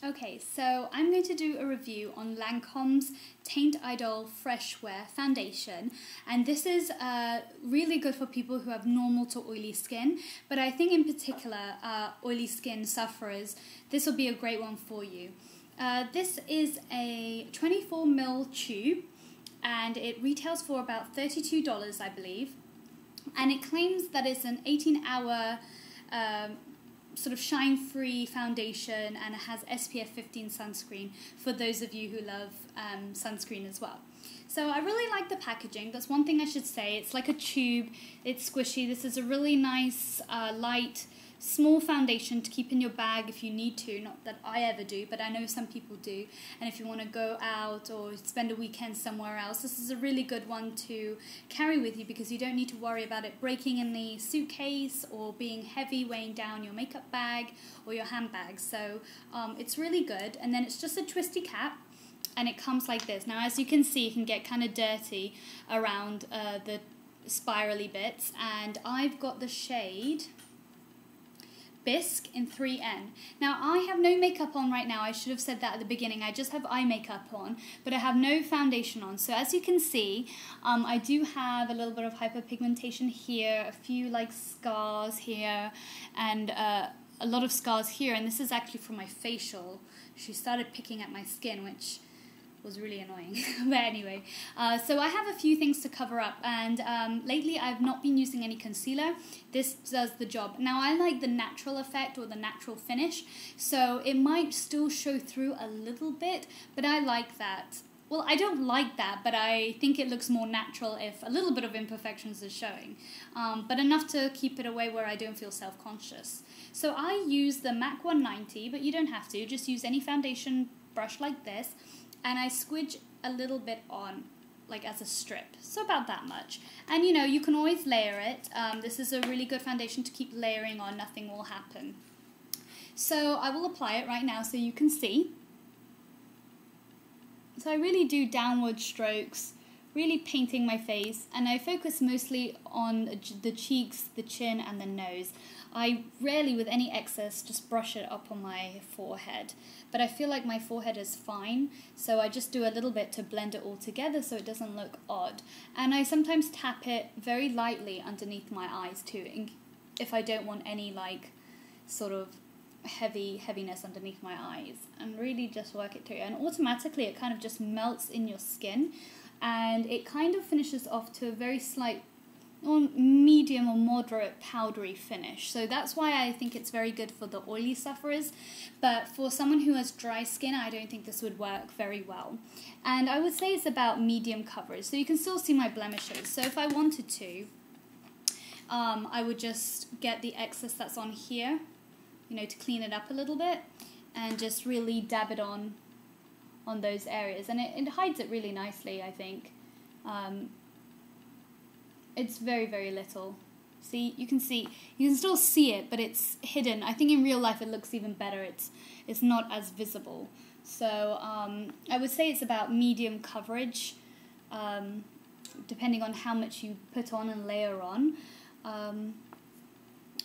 Okay, so I'm going to do a review on Lancome's Teint Idol Fresh Wear Foundation, and this is really good for people who have normal to oily skin, but I think in particular oily skin sufferers, this will be a great one for you. This is a 24ml tube, and it retails for about $32, I believe, and it claims that it's an 18-hour sort of shine-free foundation, and it has SPF 15 sunscreen for those of you who love sunscreen as well. So I really like the packaging. That's one thing I should say. It's like a tube, it's squishy. This is a really nice, light, small foundation to keep in your bag if you need to. Not that I ever do, but I know some people do. And if you want to go out or spend a weekend somewhere else, this is a really good one to carry with you because you don't need to worry about it breaking in the suitcase or being heavy weighing down your makeup bag or your handbag. So it's really good. And then it's just a twisty cap, and it comes like this. Now, as you can see, it can get kind of dirty around the spirally bits, and I've got the shade Bisque in 3N. Now, I have no makeup on right now. I should have said that at the beginning. I just have eye makeup on, but I have no foundation on. So as you can see, I do have a little bit of hyperpigmentation here, a few like scars here, and a lot of scars here. And this is actually from my facial. She started picking at my skin, which was really annoying. But anyway, so I have a few things to cover up, and lately I've not been using any concealer. This does the job. Now, I like the natural effect or the natural finish, so it might still show through a little bit, but I like that. Well, I don't like that, but I think it looks more natural if a little bit of imperfections is showing, but enough to keep it away where I don't feel self-conscious. So I use the MAC 190, but you don't have to. Just use any foundation brush like this, and I squidge a little bit on, like as a strip, so about that much. And you know, you can always layer it. This is a really good foundation to keep layering on, nothing will happen. So I will apply it right now so you can see. So I really do downward strokes, really painting my face, and I focus mostly on the cheeks, the chin, and the nose. I rarely, with any excess, just brush it up on my forehead, but I feel like my forehead is fine, so I just do a little bit to blend it all together so it doesn't look odd. And I sometimes tap it very lightly underneath my eyes too, if I don't want any like sort of heaviness underneath my eyes, and really just work it through. And automatically it kind of just melts in your skin, and it kind of finishes off to a very slight or medium or moderate powdery finish. So that's why I think it's very good for the oily sufferers, but for someone who has dry skin, I don't think this would work very well. And I would say it's about medium coverage, so you can still see my blemishes. So if I wanted to, I would just get the excess that's on here, you know, to clean it up a little bit, and just really dab it on those areas, and it hides it really nicely, I think. It's very, very little. See, you can still see it, but it's hidden. I think in real life it looks even better. It's not as visible. So I would say it's about medium coverage, depending on how much you put on and layer on.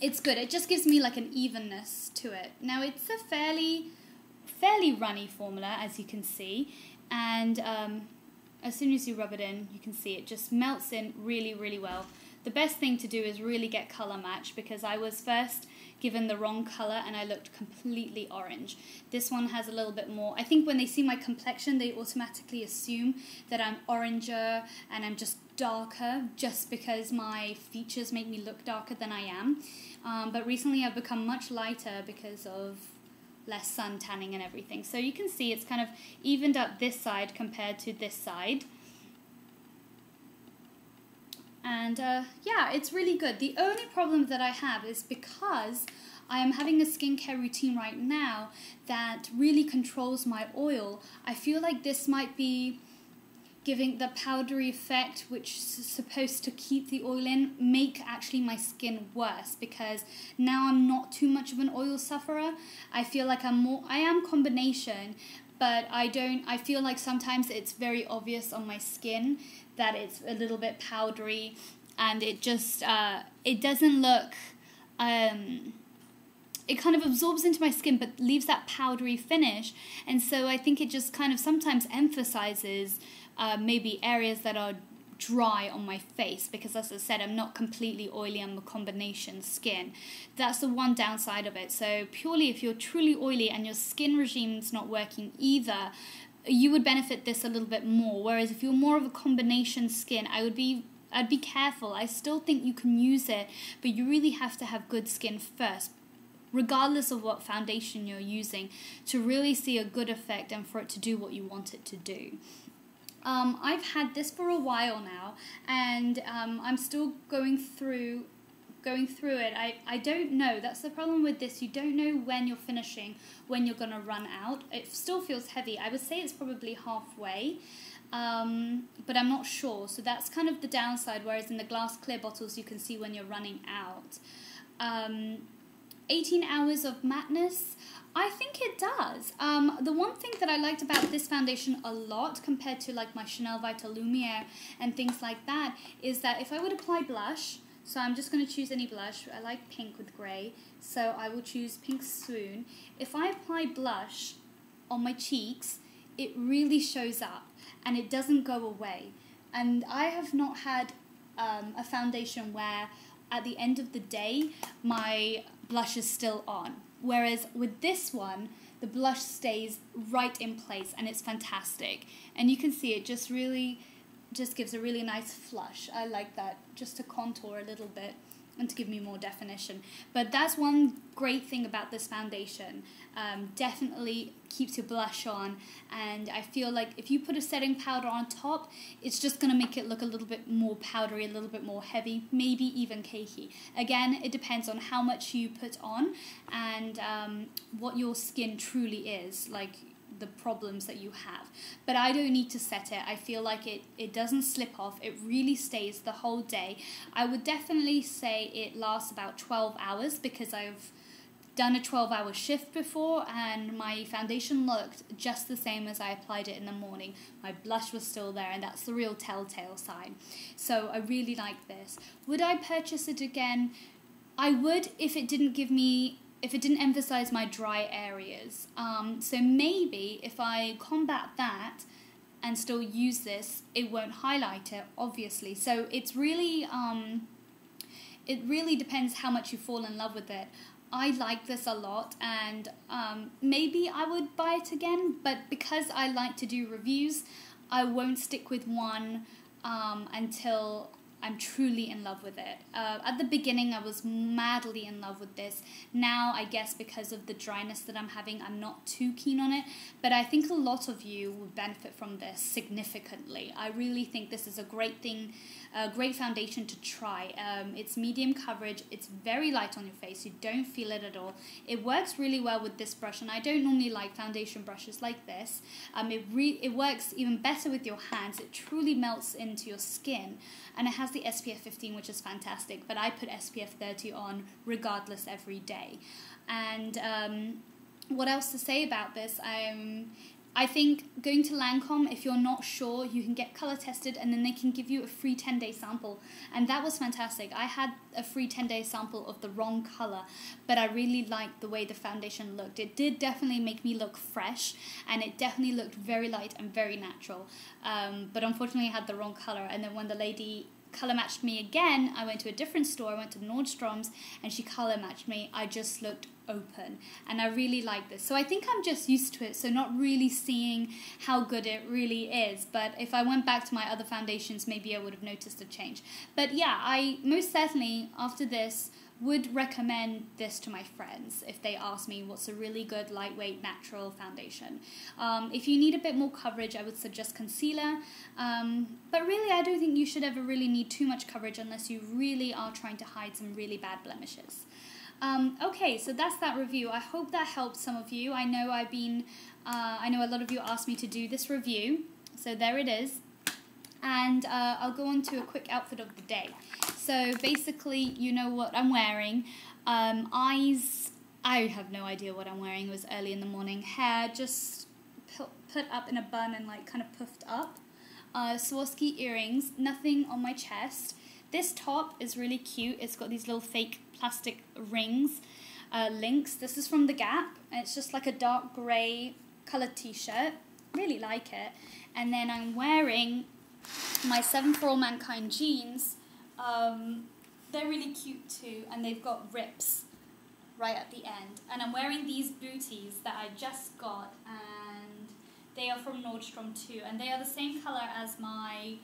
It's good. It just gives me like an evenness to it. Now, it's a fairly runny formula, as you can see, and as soon as you rub it in, you can see it just melts in really, really well. The best thing to do is really get color match, because I was first given the wrong color and I looked completely orange. This one has a little bit more. I think when they see my complexion, they automatically assume that I'm oranger and I'm just darker, just because my features make me look darker than I am. But recently I've become much lighter because of less sun tanning and everything. So you can see it's kind of evened up this side compared to this side. And yeah, it's really good. The only problem that I have is because I am having a skincare routine right now that really controls my oil, I feel like this might be giving the powdery effect, which is supposed to keep the oil in, make actually my skin worse, because now I'm not too much of an oil sufferer. I feel like I am combination, but I feel like sometimes it's very obvious on my skin that it's a little bit powdery, and it just, it doesn't look it kind of absorbs into my skin but leaves that powdery finish. And so I think it just kind of sometimes emphasizes maybe areas that are dry on my face, because as I said, I'm not completely oily, I'm a combination skin. That's the one downside of it. So purely if you're truly oily and your skin regime's not working either, you would benefit this a little bit more. Whereas if you're more of a combination skin, I'd be careful. I still think you can use it, but you really have to have good skin first, regardless of what foundation you're using, to really see a good effect and for it to do what you want it to do. I've had this for a while now, and I'm still going through it. I don't know. That's the problem with this. You don't know when you're finishing, when you're going to run out. It still feels heavy. I would say it's probably halfway, but I'm not sure. So that's kind of the downside, whereas in the glass clear bottles you can see when you're running out. 18 hours of mattness, I think it does. The one thing that I liked about this foundation a lot compared to like my Chanel Vital Lumiere and things like that is that if I would apply blush, so I'm just going to choose any blush. I like pink with grey, so I will choose Pink Swoon. If I apply blush on my cheeks, it really shows up and it doesn't go away. And I have not had a foundation where at the end of the day my blush is still on. Whereas with this one, the blush stays right in place and it's fantastic. And you can see it just really just gives a really nice flush. I like that, just to contour a little bit and to give me more definition. But that's one great thing about this foundation. Definitely keeps your blush on, and I feel like if you put a setting powder on top, it's just going to make it look a little bit more powdery, a little bit more heavy, maybe even cakey. Again, it depends on how much you put on and what your skin truly is, like the problems that you have. But I don't need to set it. I feel like it doesn't slip off. It really stays the whole day. I would definitely say it lasts about 12 hours because I've done a 12-hour shift before and my foundation looked just the same as I applied it in the morning. My blush was still there, and that's the real telltale sign. So I really like this. Would I purchase it again? I would if it didn't emphasize my dry areas. So maybe if I combat that and still use this, it won't highlight it, obviously. So it's really, it really depends how much you fall in love with it. I like this a lot, and maybe I would buy it again, but because I like to do reviews, I won't stick with one until I'm truly in love with it. At the beginning, I was madly in love with this. Now, I guess because of the dryness that I'm having, I'm not too keen on it. But I think a lot of you will benefit from this significantly. I really think this is a great thing, a great foundation to try. It's medium coverage. It's very light on your face. You don't feel it at all. It works really well with this brush, and I don't normally like foundation brushes like this. It works even better with your hands. It truly melts into your skin, and it has the SPF 15, which is fantastic, but I put SPF 30 on regardless every day. And what else to say about this? I think going to Lancome, if you're not sure, you can get color tested and then they can give you a free 10-day sample. And that was fantastic. I had a free 10-day sample of the wrong color, but I really liked the way the foundation looked. It did definitely make me look fresh, and it definitely looked very light and very natural. But unfortunately I had the wrong color, and then when the lady color matched me again, I went to a different store. I went to Nordstrom's and she color matched me. I just looked open, and I really like this. So I think I'm just used to it, so not really seeing how good it really is. But if I went back to my other foundations, maybe I would have noticed a change. But yeah, I most certainly after this would recommend this to my friends if they ask me what's a really good lightweight natural foundation. If you need a bit more coverage, I would suggest concealer, but really I don't think you should ever really need too much coverage unless you really are trying to hide some really bad blemishes. Okay, so that's that review. I hope that helped some of you. I know I know a lot of you asked me to do this review, so there it is. And I'll go on to a quick outfit of the day. So basically, you know what I'm wearing. Eyes, I have no idea what I'm wearing. It was early in the morning. Hair just put up in a bun and like kind of puffed up. Swarovski earrings, nothing on my chest. This top is really cute. It's got these little fake plastic rings. links. This is from The Gap, and it's just like a dark grey coloured t-shirt. Really like it. And then I'm wearing my 7 For All Mankind jeans. They're really cute too, and they've got rips right at the end. And I'm wearing these booties that I just got, and they are from Nordstrom too, and they are the same colour as my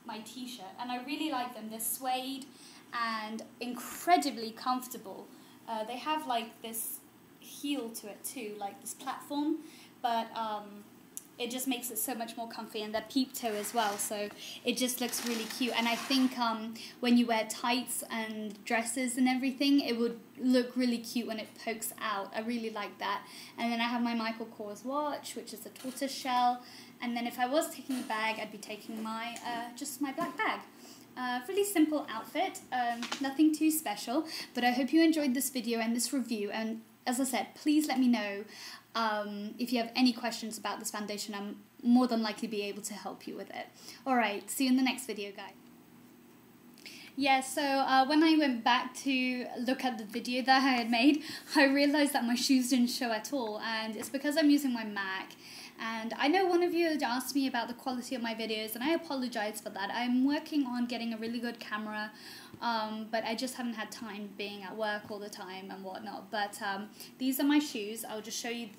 my t-shirt, and I really like them. They're suede and incredibly comfortable. They have like this heel to it too, like this platform, but it just makes it so much more comfy, and they're peep toe as well, so it just looks really cute. And I think when you wear tights and dresses and everything, it would look really cute when it pokes out. I really like that. And then I have my Michael Kors watch, which is a tortoise shell. And then if I was taking a bag, I'd be taking my just my black bag. Really simple outfit, nothing too special, but I hope you enjoyed this video and this review. And as I said, please let me know if you have any questions about this foundation. I'm more than likely be able to help you with it. Alright, see you in the next video, guys. Yeah, so when I went back to look at the video that I had made, I realized that my shoes didn't show at all, and it's because I'm using my Mac. And I know one of you had asked me about the quality of my videos, and I apologize for that. I'm working on getting a really good camera, but I just haven't had time being at work all the time and whatnot. But these are my shoes. I'll just show you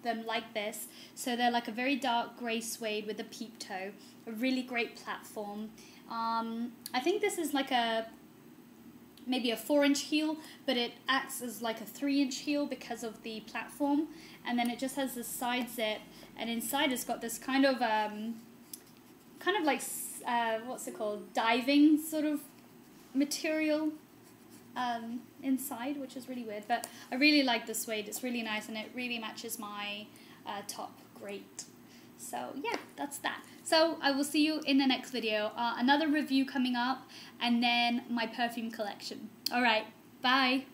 them like this. So they're like a very dark grey suede with a peep toe, a really great platform. I think this is like maybe a 4-inch heel, but it acts as like a 3-inch heel because of the platform. And then it just has this side zip, and inside it's got this kind of like what's it called, diving sort of material inside, which is really weird. But I really like the suede. It's really nice, and it really matches my top great. So yeah, that's that. So I will see you in the next video. Another review coming up, and then my perfume collection. Alright, bye!